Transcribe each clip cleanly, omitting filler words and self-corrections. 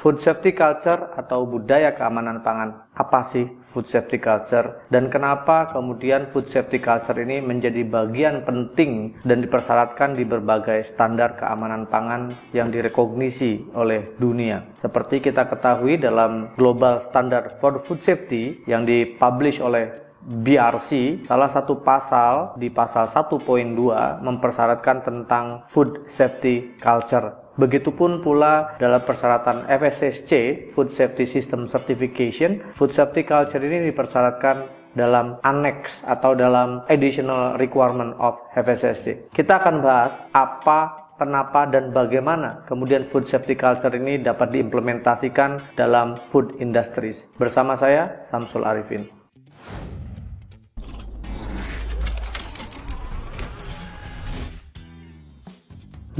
Food safety culture atau budaya keamanan pangan. Apa sih food safety culture? Dan kenapa kemudian food safety culture ini menjadi bagian penting dan dipersyaratkan di berbagai standar keamanan pangan yang direkognisi oleh dunia. Seperti kita ketahui dalam Global Standard for Food Safety yang dipublish oleh BRC, salah satu pasal di pasal 1.2 mempersyaratkan tentang food safety culture. Begitupun pula dalam persyaratan FSSC, Food Safety System Certification, food safety culture ini dipersyaratkan dalam annex atau dalam additional requirement of FSSC. Kita akan bahas apa, kenapa, dan bagaimana kemudian food safety culture ini dapat diimplementasikan dalam food industries. Bersama saya, Samsul Arifin.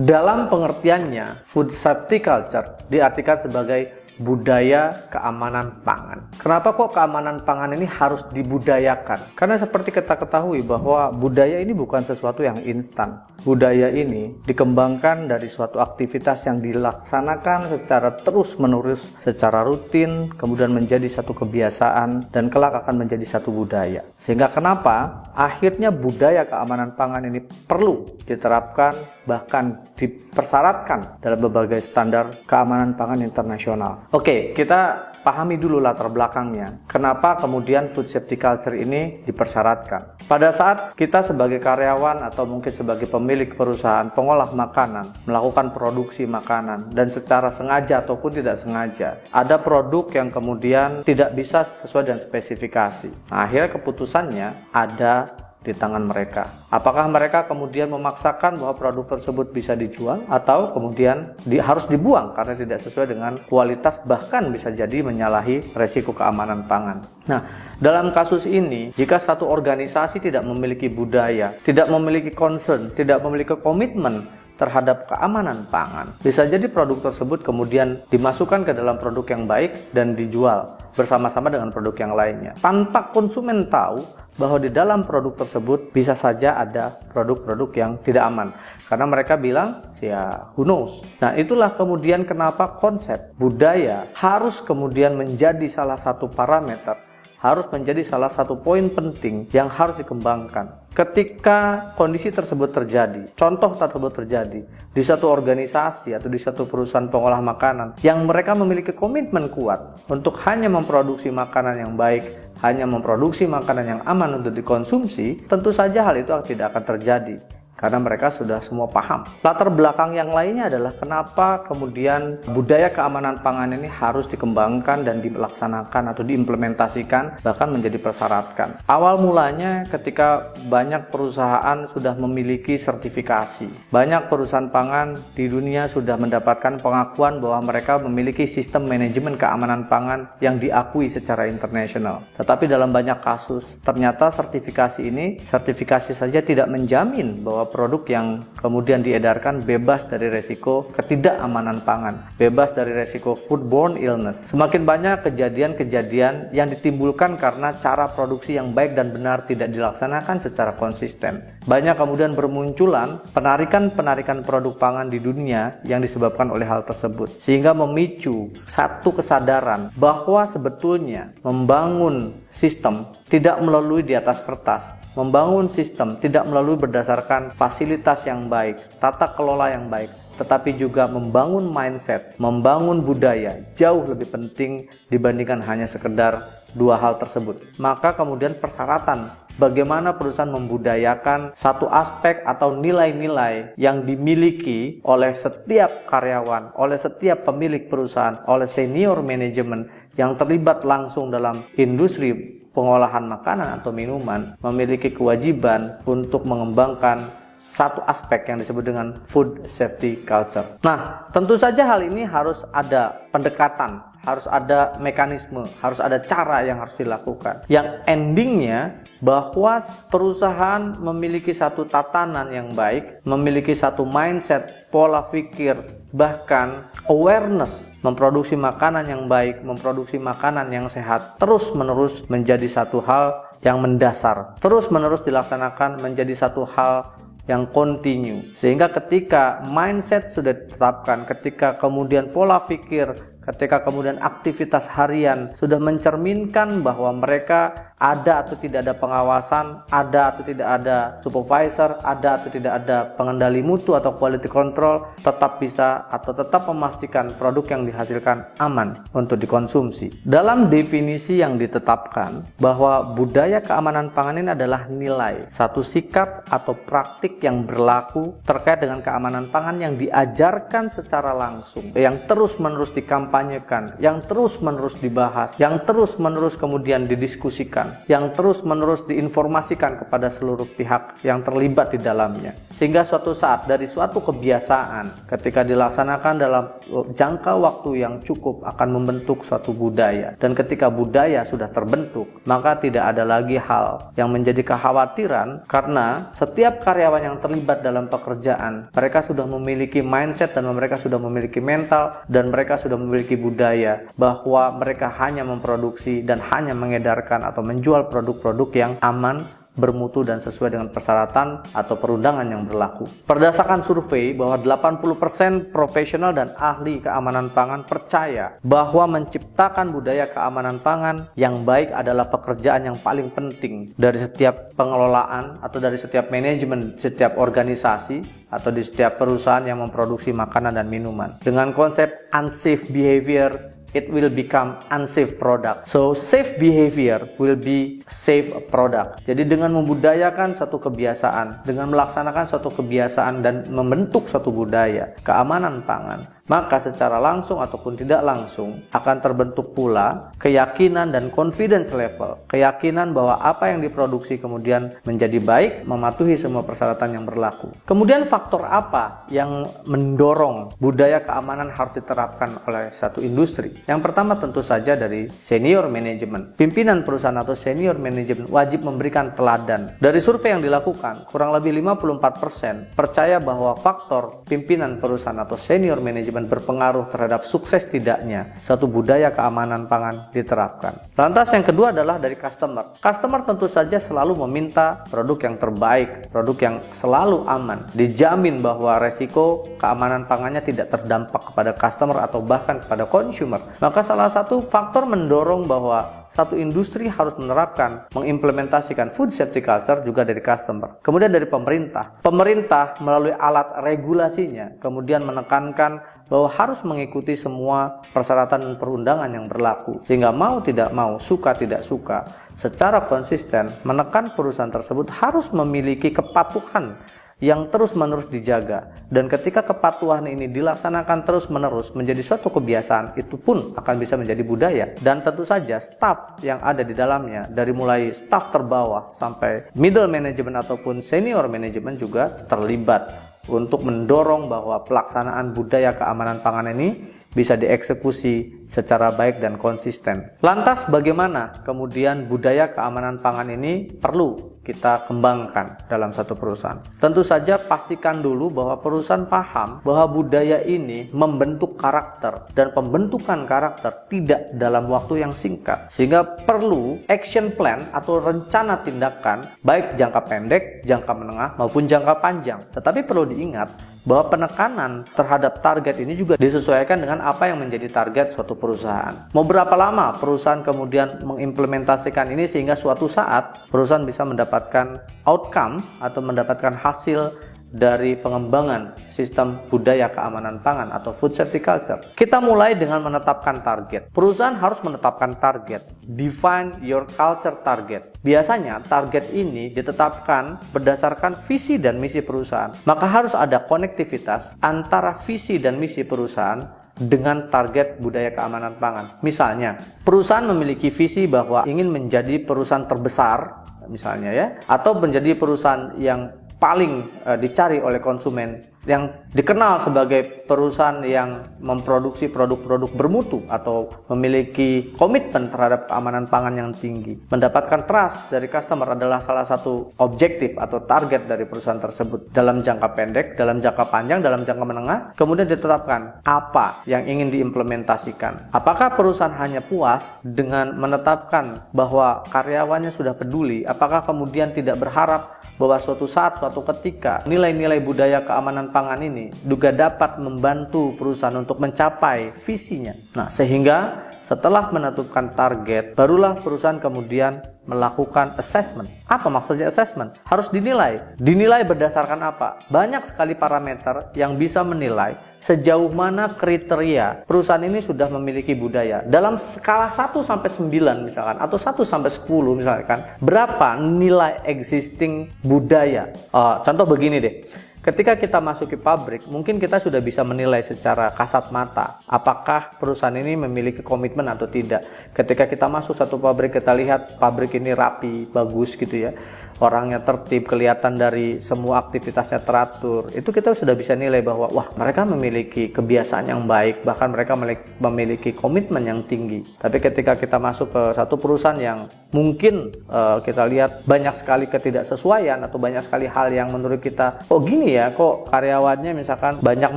Dalam pengertiannya, food safety culture diartikan sebagai budaya keamanan pangan. Kenapa kok keamanan pangan ini harus dibudayakan? Karena seperti kita ketahui bahwa budaya ini bukan sesuatu yang instan. Budaya ini dikembangkan dari suatu aktivitas yang dilaksanakan secara terus-menerus, secara rutin, kemudian menjadi satu kebiasaan, dan kelak akan menjadi satu budaya. Sehingga kenapa akhirnya budaya keamanan pangan ini perlu diterapkan, bahkan dipersyaratkan dalam berbagai standar keamanan pangan internasional. Oke, kita pahami dulu latar belakangnya. Kenapa kemudian food safety culture ini dipersyaratkan? Pada saat kita sebagai karyawan atau mungkin sebagai pemilik perusahaan pengolah makanan melakukan produksi makanan dan secara sengaja ataupun tidak sengaja ada produk yang kemudian tidak bisa sesuai dengan spesifikasi. Nah, akhirnya keputusannya ada di tangan mereka. Apakah mereka kemudian memaksakan bahwa produk tersebut bisa dijual atau kemudian harus dibuang karena tidak sesuai dengan kualitas, bahkan bisa jadi menyalahi resiko keamanan pangan. Nah, dalam kasus ini, jika satu organisasi tidak memiliki budaya, tidak memiliki concern, tidak memiliki komitmen terhadap keamanan pangan, bisa jadi produk tersebut kemudian dimasukkan ke dalam produk yang baik dan dijual bersama-sama dengan produk yang lainnya, tanpa konsumen tahu bahwa di dalam produk tersebut bisa saja ada produk-produk yang tidak aman. Karena mereka bilang, ya who knows. Nah, itulah kemudian kenapa konsep budaya harus kemudian menjadi salah satu parameter, harus menjadi salah satu poin penting yang harus dikembangkan. Ketika kondisi tersebut terjadi, contoh tersebut terjadi di satu organisasi atau di satu perusahaan pengolah makanan yang mereka memiliki komitmen kuat untuk hanya memproduksi makanan yang baik, hanya memproduksi makanan yang aman untuk dikonsumsi, tentu saja hal itu tidak akan terjadi. Karena mereka sudah semua paham. Latar belakang yang lainnya adalah kenapa kemudian budaya keamanan pangan ini harus dikembangkan dan dilaksanakan atau diimplementasikan, bahkan menjadi persyaratkan. Awal mulanya ketika banyak perusahaan sudah memiliki sertifikasi. Banyak perusahaan pangan di dunia sudah mendapatkan pengakuan bahwa mereka memiliki sistem manajemen keamanan pangan yang diakui secara internasional. Tetapi dalam banyak kasus, ternyata sertifikasi saja tidak menjamin bahwa produk yang kemudian diedarkan bebas dari resiko ketidakamanan pangan, bebas dari resiko foodborne illness. Semakin banyak kejadian-kejadian yang ditimbulkan karena cara produksi yang baik dan benar tidak dilaksanakan secara konsisten. Banyak kemudian bermunculan penarikan produk pangan di dunia yang disebabkan oleh hal tersebut, sehingga memicu satu kesadaran bahwa sebetulnya membangun sistem tidak melalui di atas kertas. Membangun sistem tidak melalui berdasarkan fasilitas yang baik, tata kelola yang baik, tetapi juga membangun mindset, membangun budaya jauh lebih penting dibandingkan hanya sekedar dua hal tersebut. Maka kemudian persyaratan bagaimana perusahaan membudayakan satu aspek atau nilai-nilai yang dimiliki oleh setiap karyawan, oleh setiap pemilik perusahaan, oleh senior manajemen yang terlibat langsung dalam industri pengolahan makanan atau minuman, memiliki kewajiban untuk mengembangkan satu aspek yang disebut dengan food safety culture. Nah, tentu saja hal ini harus ada pendekatan, harus ada mekanisme, harus ada cara yang harus dilakukan. Yang endingnya bahwa perusahaan memiliki satu tatanan yang baik, memiliki satu mindset, pola pikir, bahkan awareness memproduksi makanan yang baik, memproduksi makanan yang sehat, terus-menerus menjadi satu hal yang mendasar, terus-menerus dilaksanakan menjadi satu hal yang continue. Sehingga ketika mindset sudah ditetapkan, ketika kemudian pola pikir ketika kemudian aktivitas harian sudah mencerminkan bahwa mereka ada atau tidak ada pengawasan, ada atau tidak ada supervisor, ada atau tidak ada pengendali mutu atau quality control, tetap bisa atau tetap memastikan produk yang dihasilkan aman untuk dikonsumsi. Dalam definisi yang ditetapkan bahwa budaya keamanan pangan ini adalah nilai, satu sikap atau praktik yang berlaku terkait dengan keamanan pangan yang diajarkan secara langsung, yang terus-menerus dikampanyekan, yang terus-menerus dibahas, yang terus-menerus kemudian didiskusikan, yang terus-menerus diinformasikan kepada seluruh pihak yang terlibat di dalamnya. Sehingga suatu saat dari suatu kebiasaan ketika dilaksanakan dalam jangka waktu yang cukup akan membentuk suatu budaya. Dan ketika budaya sudah terbentuk, maka tidak ada lagi hal yang menjadi kekhawatiran karena setiap karyawan yang terlibat dalam pekerjaan, mereka sudah memiliki mindset dan mereka sudah memiliki mental dan mereka sudah memiliki budaya bahwa mereka hanya memproduksi dan hanya mengedarkan atau menjual produk-produk yang aman, bermutu dan sesuai dengan persyaratan atau perundangan yang berlaku. Berdasarkan survei bahwa 80% profesional dan ahli keamanan pangan percaya bahwa menciptakan budaya keamanan pangan yang baik adalah pekerjaan yang paling penting dari setiap pengelolaan atau dari setiap manajemen, setiap organisasi atau di setiap perusahaan yang memproduksi makanan dan minuman. Dengan konsep unsafe behavior, it will become unsafe product. So safe behavior will be safe product. Jadi dengan membudayakan satu kebiasaan, dengan melaksanakan suatu kebiasaan dan membentuk suatu budaya keamanan pangan, maka secara langsung ataupun tidak langsung akan terbentuk pula keyakinan dan confidence level. Keyakinan bahwa apa yang diproduksi kemudian menjadi baik, mematuhi semua persyaratan yang berlaku. Kemudian faktor apa yang mendorong budaya keamanan harus diterapkan oleh satu industri? Yang pertama tentu saja dari senior manajemen. Pimpinan perusahaan atau senior manajemen wajib memberikan teladan. Dari survei yang dilakukan, kurang lebih 54% percaya bahwa faktor pimpinan perusahaan atau senior manajemen berpengaruh terhadap sukses tidaknya satu budaya keamanan pangan diterapkan. Lantas yang kedua adalah dari customer. Customer tentu saja selalu meminta produk yang terbaik, produk yang selalu aman. Dijamin bahwa resiko keamanan pangannya tidak terdampak kepada customer atau bahkan kepada consumer. Maka salah satu faktor mendorong bahwa satu industri harus menerapkan, mengimplementasikan food safety culture juga dari customer. Kemudian dari pemerintah. Pemerintah melalui alat regulasinya kemudian menekankan bahwa harus mengikuti semua persyaratan dan perundangan yang berlaku. Sehingga mau tidak mau, suka tidak suka, secara konsisten menekan perusahaan tersebut harus memiliki kepatuhan yang terus-menerus dijaga. Dan ketika kepatuhan ini dilaksanakan terus-menerus menjadi suatu kebiasaan, itu pun akan bisa menjadi budaya. Dan tentu saja staff yang ada di dalamnya, dari mulai staff terbawah sampai middle management ataupun senior management juga terlibat untuk mendorong bahwa pelaksanaan budaya keamanan pangan ini bisa dieksekusi secara baik dan konsisten. Lantas bagaimana kemudian budaya keamanan pangan ini perlu kita kembangkan dalam satu perusahaan? Tentu saja pastikan dulu bahwa perusahaan paham bahwa budaya ini membentuk karakter, dan pembentukan karakter tidak dalam waktu yang singkat, sehingga perlu action plan atau rencana tindakan baik jangka pendek, jangka menengah maupun jangka panjang. Tetapi perlu diingat bahwa penekanan terhadap target ini juga disesuaikan dengan apa yang menjadi target suatu perusahaan. Mau berapa lama perusahaan kemudian mengimplementasikan ini sehingga suatu saat perusahaan bisa mendapatkan outcome atau mendapatkan hasil dari pengembangan sistem budaya keamanan pangan atau food safety culture. Kita mulai dengan menetapkan target. Perusahaan harus menetapkan target. Define your culture target. Biasanya target ini ditetapkan berdasarkan visi dan misi perusahaan. Maka harus ada konektivitas antara visi dan misi perusahaan dengan target budaya keamanan pangan. Misalnya, perusahaan memiliki visi bahwa ingin menjadi perusahaan terbesar, misalnya ya, atau menjadi perusahaan yang paling dicari oleh konsumen, yang dikenal sebagai perusahaan yang memproduksi produk-produk bermutu atau memiliki komitmen terhadap keamanan pangan yang tinggi. Mendapatkan trust dari customer adalah salah satu objektif atau target dari perusahaan tersebut dalam jangka pendek, dalam jangka panjang, dalam jangka menengah. Kemudian ditetapkan apa yang ingin diimplementasikan. Apakah perusahaan hanya puas dengan menetapkan bahwa karyawannya sudah peduli? Apakah kemudian tidak berharap bahwa suatu saat, suatu ketika nilai-nilai budaya keamanan pangan ini ini juga dapat membantu perusahaan untuk mencapai visinya. Nah, sehingga setelah menentukan target, barulah perusahaan kemudian melakukan assessment. Apa maksudnya assessment? Harus dinilai. Dinilai berdasarkan apa? Banyak sekali parameter yang bisa menilai sejauh mana kriteria perusahaan ini sudah memiliki budaya. Dalam skala 1 sampai 9 misalkan, atau 1 sampai 10 misalkan, berapa nilai existing budaya? Contoh begini deh. Ketika kita masuk ke pabrik, mungkin kita sudah bisa menilai secara kasat mata apakah perusahaan ini memiliki komitmen atau tidak. Ketika kita masuk satu pabrik, kita lihat pabrik ini rapi, bagus gitu ya. Orangnya tertib, kelihatan dari semua aktivitasnya teratur. Itu kita sudah bisa nilai bahwa wah, mereka memiliki kebiasaan yang baik, bahkan mereka memiliki komitmen yang tinggi. Tapi ketika kita masuk ke satu perusahaan yang mungkin kita lihat banyak sekali ketidaksesuaian atau banyak sekali hal yang menurut kita kok gini ya, kok karyawannya misalkan banyak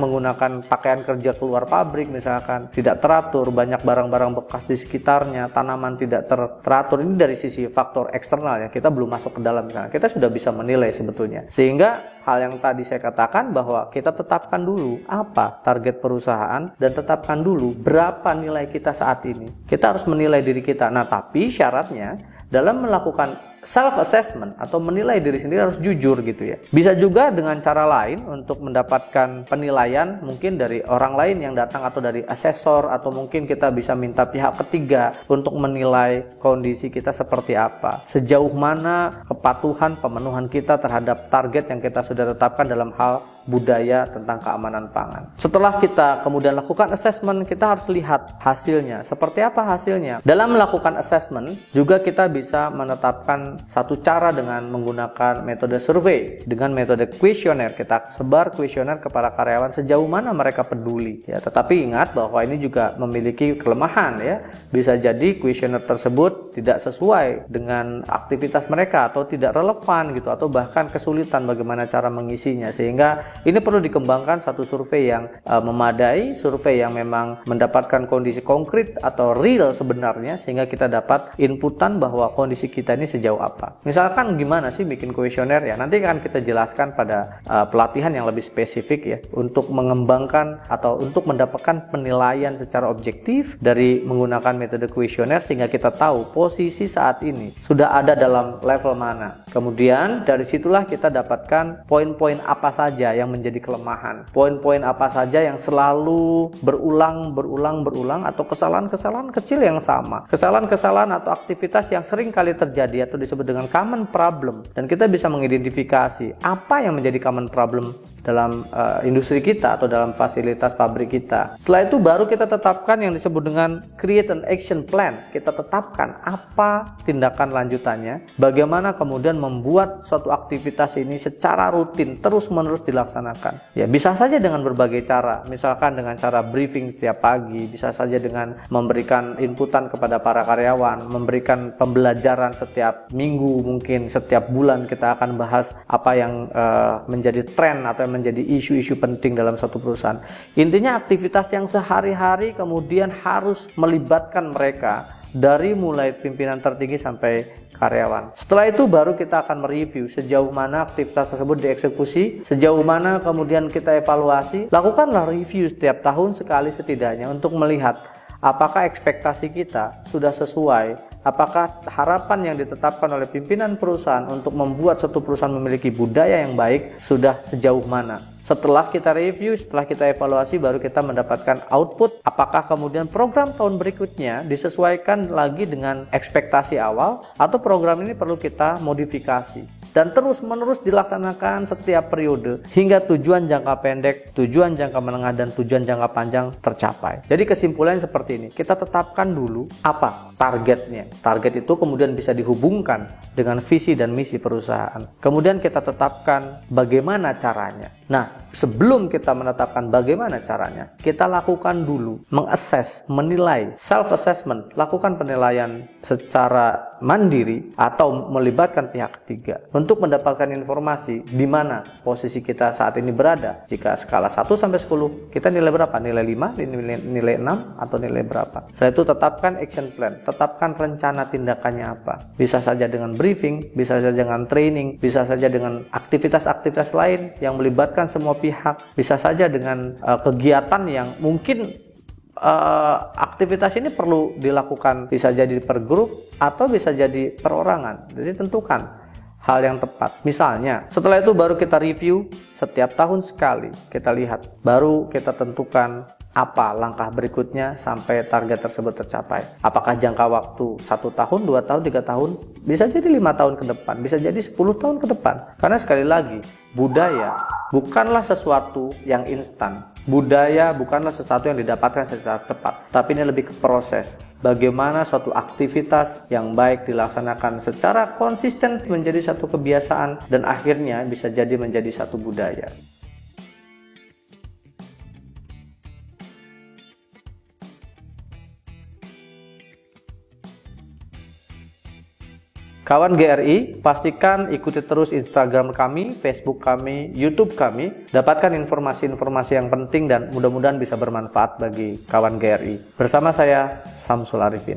menggunakan pakaian kerja keluar pabrik, misalkan tidak teratur, banyak barang-barang bekas di sekitarnya, tanaman tidak teratur. Ini dari sisi faktor eksternal ya, kita belum masuk ke dalam. Nah, kita sudah bisa menilai sebetulnya. Sehingga hal yang tadi saya katakan bahwa kita tetapkan dulu apa target perusahaan dan tetapkan dulu berapa nilai kita saat ini. Kita harus menilai diri kita. Nah, tapi syaratnya dalam melakukan self-assessment atau menilai diri sendiri harus jujur gitu ya. Bisa juga dengan cara lain untuk mendapatkan penilaian mungkin dari orang lain yang datang atau dari asesor, atau mungkin kita bisa minta pihak ketiga untuk menilai kondisi kita seperti apa. Sejauh mana kepatuhan pemenuhan kita terhadap target yang kita sudah tetapkan dalam hal budaya tentang keamanan pangan. Setelah kita kemudian lakukan assessment, kita harus lihat hasilnya. Seperti apa hasilnya? Dalam melakukan assessment juga kita bisa menetapkan satu cara dengan menggunakan metode survei. Dengan metode kuesioner, kita sebar kuesioner kepada karyawan sejauh mana mereka peduli ya. Tetapi ingat bahwa ini juga memiliki kelemahan ya. Bisa jadi kuesioner tersebut tidak sesuai dengan aktivitas mereka atau tidak relevan gitu, atau bahkan kesulitan bagaimana cara mengisinya. Sehingga ini perlu dikembangkan satu survei yang memadai, survei yang memang mendapatkan kondisi konkret atau real sebenarnya, sehingga kita dapat inputan bahwa kondisi kita ini sejauh apa. Misalkan gimana sih bikin kuesioner ya, nanti akan kita jelaskan pada pelatihan yang lebih spesifik ya, untuk mengembangkan atau untuk mendapatkan penilaian secara objektif dari menggunakan metode kuesioner, sehingga kita tahu posisi saat ini sudah ada dalam level mana. Kemudian dari situlah kita dapatkan poin-poin apa saja yang menjadi kelemahan, poin-poin apa saja yang selalu berulang atau kesalahan-kesalahan kecil yang sama, kesalahan-kesalahan atau aktivitas yang sering kali terjadi atau disebut dengan common problem, dan kita bisa mengidentifikasi apa yang menjadi common problem dalam industri kita atau dalam fasilitas pabrik kita. Setelah itu baru kita tetapkan yang disebut dengan create an action plan. Kita tetapkan apa tindakan lanjutannya, bagaimana kemudian membuat suatu aktivitas ini secara rutin terus-menerus dilaksanakan. Ya, bisa saja dengan berbagai cara, misalkan dengan cara briefing setiap pagi, bisa saja dengan memberikan inputan kepada para karyawan, memberikan pembelajaran setiap minggu, mungkin setiap bulan kita akan bahas apa yang menjadi tren atau menjadi isu-isu penting dalam suatu perusahaan. Intinya aktivitas yang sehari-hari kemudian harus melibatkan mereka dari mulai pimpinan tertinggi sampai karyawan. Setelah itu baru kita akan mereview sejauh mana aktivitas tersebut dieksekusi, sejauh mana kemudian kita evaluasi. Lakukanlah review setiap tahun sekali setidaknya untuk melihat apakah ekspektasi kita sudah sesuai, apakah harapan yang ditetapkan oleh pimpinan perusahaan untuk membuat suatu perusahaan memiliki budaya yang baik sudah sejauh mana. Setelah kita review, setelah kita evaluasi, baru kita mendapatkan output. Apakah kemudian program tahun berikutnya disesuaikan lagi dengan ekspektasi awal, atau program ini perlu kita modifikasi. Dan terus-menerus dilaksanakan setiap periode hingga tujuan jangka pendek, tujuan jangka menengah, dan tujuan jangka panjang tercapai. Jadi kesimpulannya seperti ini, kita tetapkan dulu apa targetnya. Target itu kemudian bisa dihubungkan dengan visi dan misi perusahaan. Kemudian kita tetapkan bagaimana caranya. Nah, sebelum kita menetapkan bagaimana caranya, kita lakukan dulu mengassess, menilai, self-assessment, lakukan penilaian secara mandiri atau melibatkan pihak ketiga untuk mendapatkan informasi di mana posisi kita saat ini berada. Jika skala 1 sampai 10, kita nilai berapa? Nilai 5, nilai 6, atau nilai berapa? Setelah itu tetapkan action plan, tetapkan rencana tindakannya apa. Bisa saja dengan briefing, bisa saja dengan training, bisa saja dengan aktivitas-aktivitas lain yang melibatkan semua pihak, bisa saja dengan kegiatan yang mungkin aktivitas ini perlu dilakukan, bisa jadi per grup atau bisa jadi perorangan. Jadi tentukan hal yang tepat. Misalnya, setelah itu baru kita review setiap tahun sekali. Kita lihat, baru kita tentukan apa langkah berikutnya sampai target tersebut tercapai. Apakah jangka waktu 1 tahun, 2 tahun, 3 tahun, bisa jadi 5 tahun ke depan, bisa jadi 10 tahun ke depan. Karena sekali lagi, budaya bukanlah sesuatu yang instan. Budaya bukanlah sesuatu yang didapatkan secara cepat, tapi ini lebih ke proses. Bagaimana suatu aktivitas yang baik dilaksanakan secara konsisten menjadi satu kebiasaan dan akhirnya bisa jadi menjadi satu budaya. Kawan GRI, pastikan ikuti terus Instagram kami, Facebook kami, YouTube kami. Dapatkan informasi-informasi yang penting dan mudah-mudahan bisa bermanfaat bagi kawan GRI. Bersama saya, Samsul Arifin.